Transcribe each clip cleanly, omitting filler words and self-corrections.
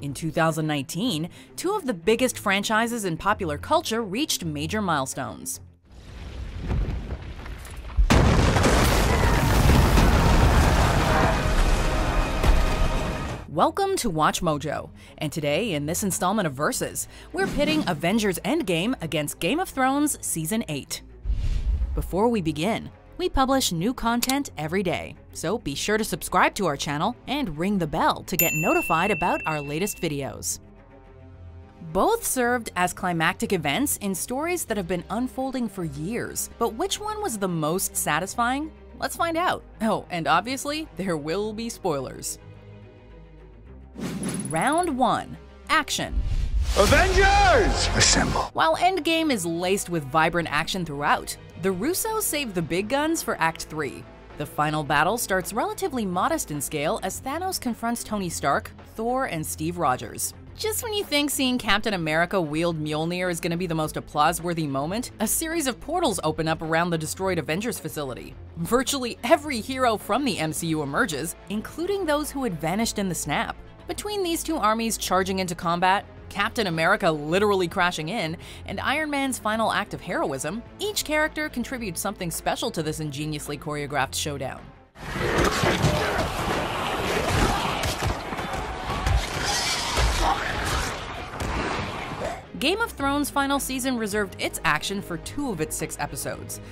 In 2019, two of the biggest franchises in popular culture reached major milestones. Welcome to WatchMojo, and today in this installment of Versus, we're pitting Avengers Endgame against Game of Thrones Season 8. Before we begin, we publish new content every day, so be sure to subscribe to our channel and ring the bell to get notified about our latest videos. Both served as climactic events in stories that have been unfolding for years, but which one was the most satisfying? Let's find out. Oh, and obviously, there will be spoilers. Round 1. Action. Avengers! Assemble. While Endgame is laced with vibrant action throughout, the Russos save the big guns for Act 3. The final battle starts relatively modest in scale as Thanos confronts Tony Stark, Thor, and Steve Rogers. Just when you think seeing Captain America wield Mjolnir is going to be the most applause-worthy moment, a series of portals open up around the destroyed Avengers facility. Virtually every hero from the MCU emerges, including those who had vanished in the snap. Between these two armies charging into combat, Captain America literally crashing in, and Iron Man's final act of heroism, each character contributes something special to this ingeniously choreographed showdown. Game of Thrones' final season reserved its action for 2 of its 6 episodes,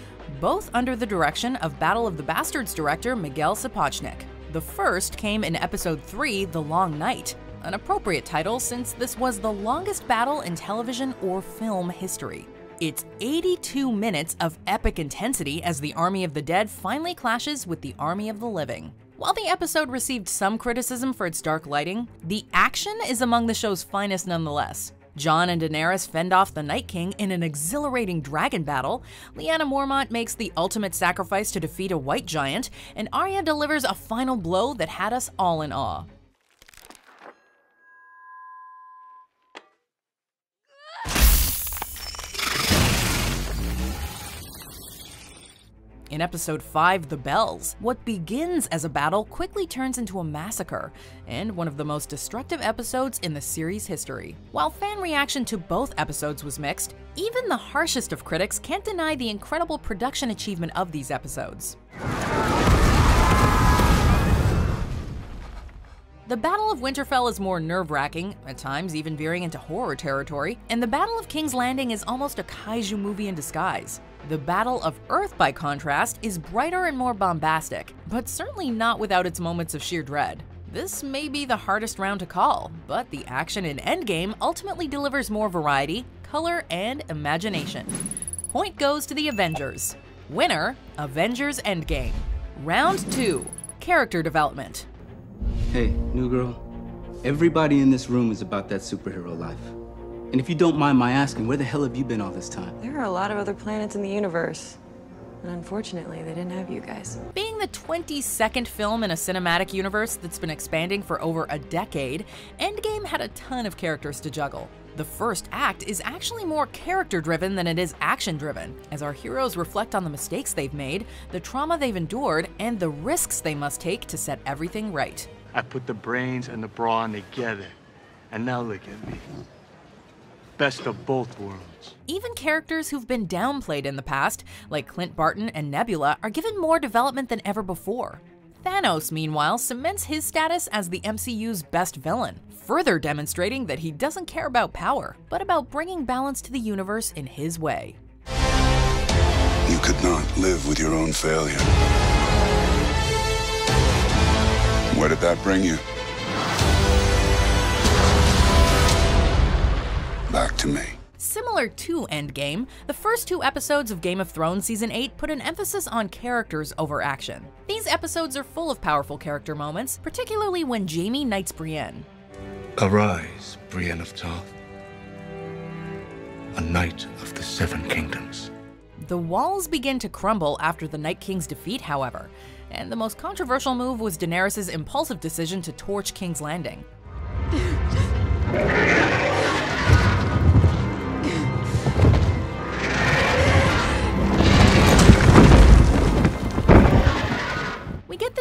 both under the direction of Battle of the Bastards director Miguel Sapochnik. The first came in Episode 3, The Long Night, an appropriate title since this was the longest battle in television or film history. It's 82 minutes of epic intensity as the Army of the Dead finally clashes with the Army of the Living. While the episode received some criticism for its dark lighting, the action is among the show's finest nonetheless. Jon and Daenerys fend off the Night King in an exhilarating dragon battle, Lyanna Mormont makes the ultimate sacrifice to defeat a white giant, and Arya delivers a final blow that had us all in awe. In Episode 5, The Bells, what begins as a battle quickly turns into a massacre, and one of the most destructive episodes in the series' history. While fan reaction to both episodes was mixed, even the harshest of critics can't deny the incredible production achievement of these episodes. The Battle of Winterfell is more nerve-wracking, at times even veering into horror territory, and the Battle of King's Landing is almost a kaiju movie in disguise. The Battle of Earth, by contrast, is brighter and more bombastic, but certainly not without its moments of sheer dread. This may be the hardest round to call, but the action in Endgame ultimately delivers more variety, color, and imagination. Point goes to the Avengers. Winner, Avengers Endgame. Round 2. Character development. Hey, new girl. Everybody in this room is about that superhero life. And if you don't mind my asking, where the hell have you been all this time? There are a lot of other planets in the universe. And unfortunately, they didn't have you guys. Being the 22nd film in a cinematic universe that's been expanding for over a decade, Endgame had a ton of characters to juggle. The first act is actually more character-driven than it is action-driven, as our heroes reflect on the mistakes they've made, the trauma they've endured, and the risks they must take to set everything right. I put the brains and the brawn together, and now look at me. Best of both worlds. Even characters who've been downplayed in the past, like Clint Barton and Nebula, are given more development than ever before. Thanos, meanwhile, cements his status as the MCU's best villain, further demonstrating that he doesn't care about power, but about bringing balance to the universe in his way. You could not live with your own failure. Where did that bring you? Back to me. Similar to Endgame, the first 2 episodes of Game of Thrones Season 8 put an emphasis on characters over action. These episodes are full of powerful character moments, particularly when Jaime knights Brienne. Arise, Brienne of Tarth, a knight of the 7 kingdoms. The walls begin to crumble after the Night King's defeat, however, and the most controversial move was Daenerys' impulsive decision to torch King's Landing.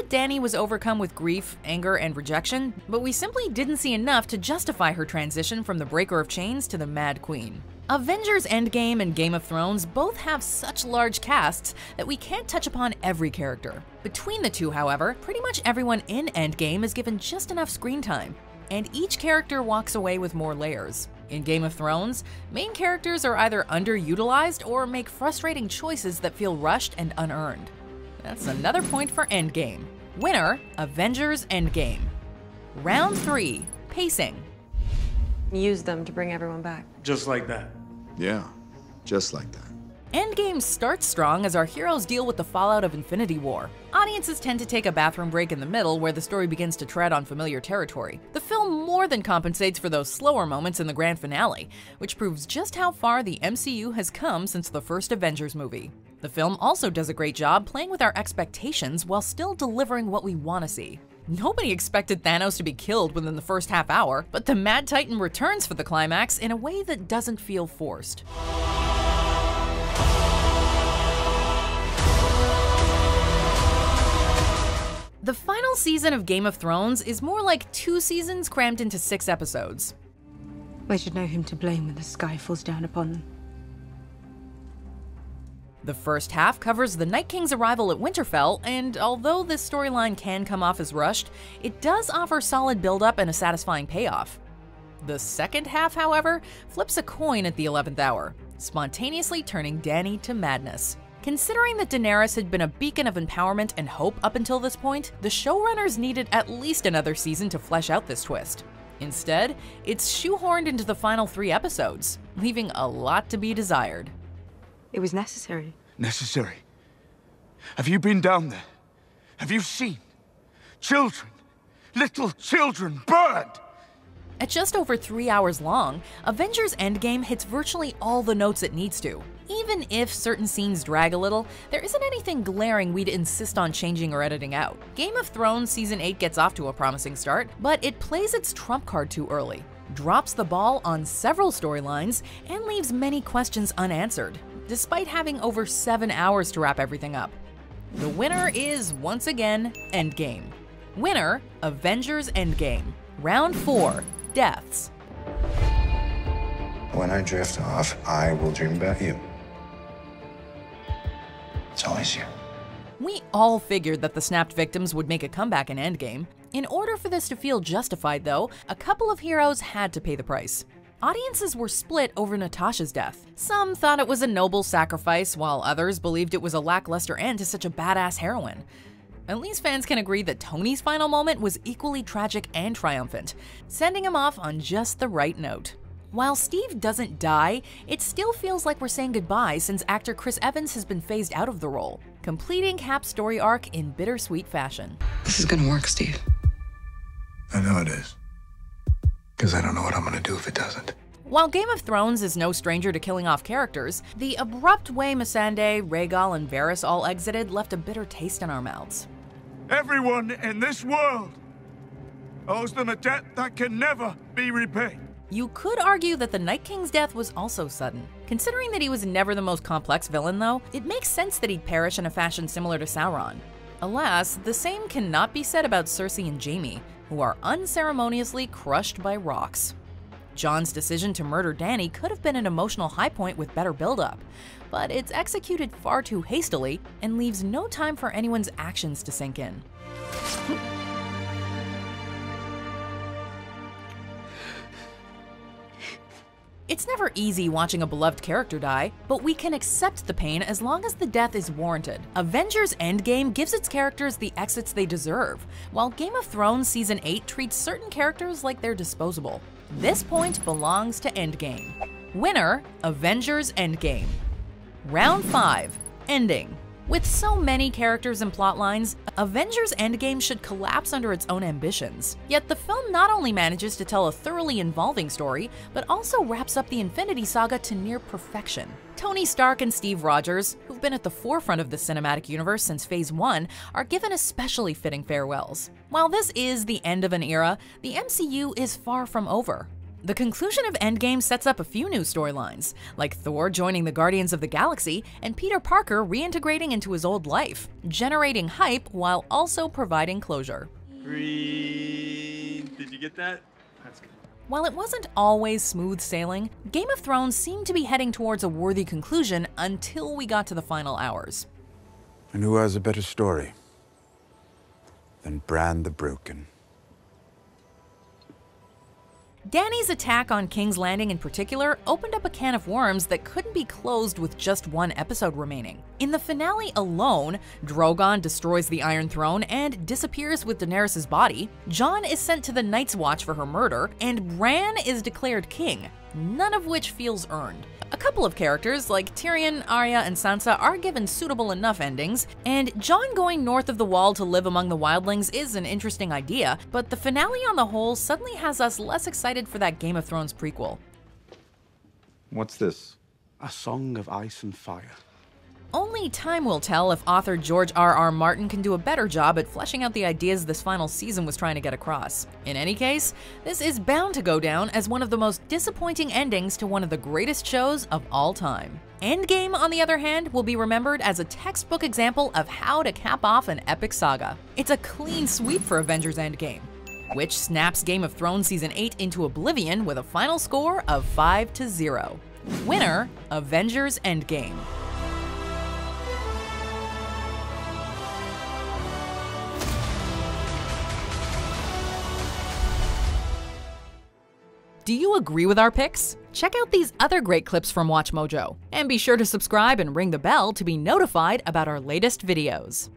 that Dani was overcome with grief, anger, and rejection, but we simply didn't see enough to justify her transition from the Breaker of Chains to the Mad Queen. Avengers Endgame and Game of Thrones both have such large casts that we can't touch upon every character. Between the two, however, pretty much everyone in Endgame is given just enough screen time, and each character walks away with more layers. In Game of Thrones, main characters are either underutilized or make frustrating choices that feel rushed and unearned. That's another point for Endgame. Winner, Avengers Endgame. Round 3, pacing. Use them to bring everyone back. Just like that. Yeah, just like that. Endgame starts strong as our heroes deal with the fallout of Infinity War. Audiences tend to take a bathroom break in the middle where the story begins to tread on familiar territory. The film more than compensates for those slower moments in the grand finale, which proves just how far the MCU has come since the first Avengers movie. The film also does a great job playing with our expectations while still delivering what we want to see. Nobody expected Thanos to be killed within the first half hour, but the Mad Titan returns for the climax in a way that doesn't feel forced. The final season of Game of Thrones is more like 2 seasons crammed into 6 episodes. I should know whom to blame when the sky falls down upon them. The first half covers the Night King's arrival at Winterfell, and although this storyline can come off as rushed, it does offer solid build-up and a satisfying payoff. The second half, however, flips a coin at the 11th hour, spontaneously turning Dani to madness. Considering that Daenerys had been a beacon of empowerment and hope up until this point, the showrunners needed at least another season to flesh out this twist. Instead, it's shoehorned into the final 3 episodes, leaving a lot to be desired. It was necessary. Necessary? Have you been down there? Have you seen children, little children burned? At just over 3 hours long, Avengers Endgame hits virtually all the notes it needs to. Even if certain scenes drag a little, there isn't anything glaring we'd insist on changing or editing out. Game of Thrones Season 8 gets off to a promising start, but it plays its trump card too early, drops the ball on several storylines, and leaves many questions unanswered, despite having over 7 hours to wrap everything up. The winner is, once again, Endgame. Winner, Avengers Endgame. Round 4, deaths. When I drift off, I will dream about you. It's always you. We all figured that the snapped victims would make a comeback in Endgame. In order for this to feel justified, though, a couple of heroes had to pay the price. Audiences were split over Natasha's death. Some thought it was a noble sacrifice, while others believed it was a lackluster end to such a badass heroine. At least fans can agree that Tony's final moment was equally tragic and triumphant, sending him off on just the right note. While Steve doesn't die, it still feels like we're saying goodbye since actor Chris Evans has been phased out of the role, completing Cap's story arc in bittersweet fashion. This is gonna work, Steve. I know it is. Because I don't know what I'm gonna do if it doesn't. While Game of Thrones is no stranger to killing off characters, the abrupt way Missandei, Rhaegal, and Varys all exited left a bitter taste in our mouths. Everyone in this world owes them a debt that can never be repaid. You could argue that the Night King's death was also sudden. Considering that he was never the most complex villain, though, it makes sense that he'd perish in a fashion similar to Sauron. Alas, the same cannot be said about Cersei and Jaime, who are unceremoniously crushed by rocks. Jon's decision to murder Dani could have been an emotional high point with better build-up, but it's executed far too hastily and leaves no time for anyone's actions to sink in. It's never easy watching a beloved character die, but we can accept the pain as long as the death is warranted. Avengers Endgame gives its characters the exits they deserve, while Game of Thrones Season 8 treats certain characters like they're disposable. This point belongs to Endgame. Winner, Avengers Endgame. Round 5, ending. With so many characters and plot lines, Avengers Endgame should collapse under its own ambitions. Yet the film not only manages to tell a thoroughly involving story, but also wraps up the Infinity Saga to near perfection. Tony Stark and Steve Rogers, who've been at the forefront of the cinematic universe since Phase 1, are given especially fitting farewells. While this is the end of an era, the MCU is far from over. The conclusion of Endgame sets up a few new storylines, like Thor joining the Guardians of the Galaxy and Peter Parker reintegrating into his old life, generating hype while also providing closure. Green. Did you get that? That's good. While it wasn't always smooth sailing, Game of Thrones seemed to be heading towards a worthy conclusion until we got to the final hours. And who has a better story than Bran the Broken? Dany's attack on King's Landing in particular opened up a can of worms that couldn't be closed with just one episode remaining. In the finale alone, Drogon destroys the Iron Throne and disappears with Daenerys' body, Jon is sent to the Night's Watch for her murder, and Bran is declared king, none of which feels earned. A couple of characters like Tyrion, Arya, and Sansa are given suitable enough endings, and Jon going north of the Wall to live among the wildlings is an interesting idea, but the finale on the whole suddenly has us less excited for that Game of Thrones prequel. What's this? A song of ice and fire. Only time will tell if author George R.R. Martin can do a better job at fleshing out the ideas this final season was trying to get across. In any case, this is bound to go down as one of the most disappointing endings to one of the greatest shows of all time. Endgame, on the other hand, will be remembered as a textbook example of how to cap off an epic saga. It's a clean sweep for Avengers Endgame, which snaps Game of Thrones Season 8 into oblivion with a final score of 5-0. Winner, Avengers Endgame. Do you agree with our picks? Check out these other great clips from WatchMojo, and be sure to subscribe and ring the bell to be notified about our latest videos.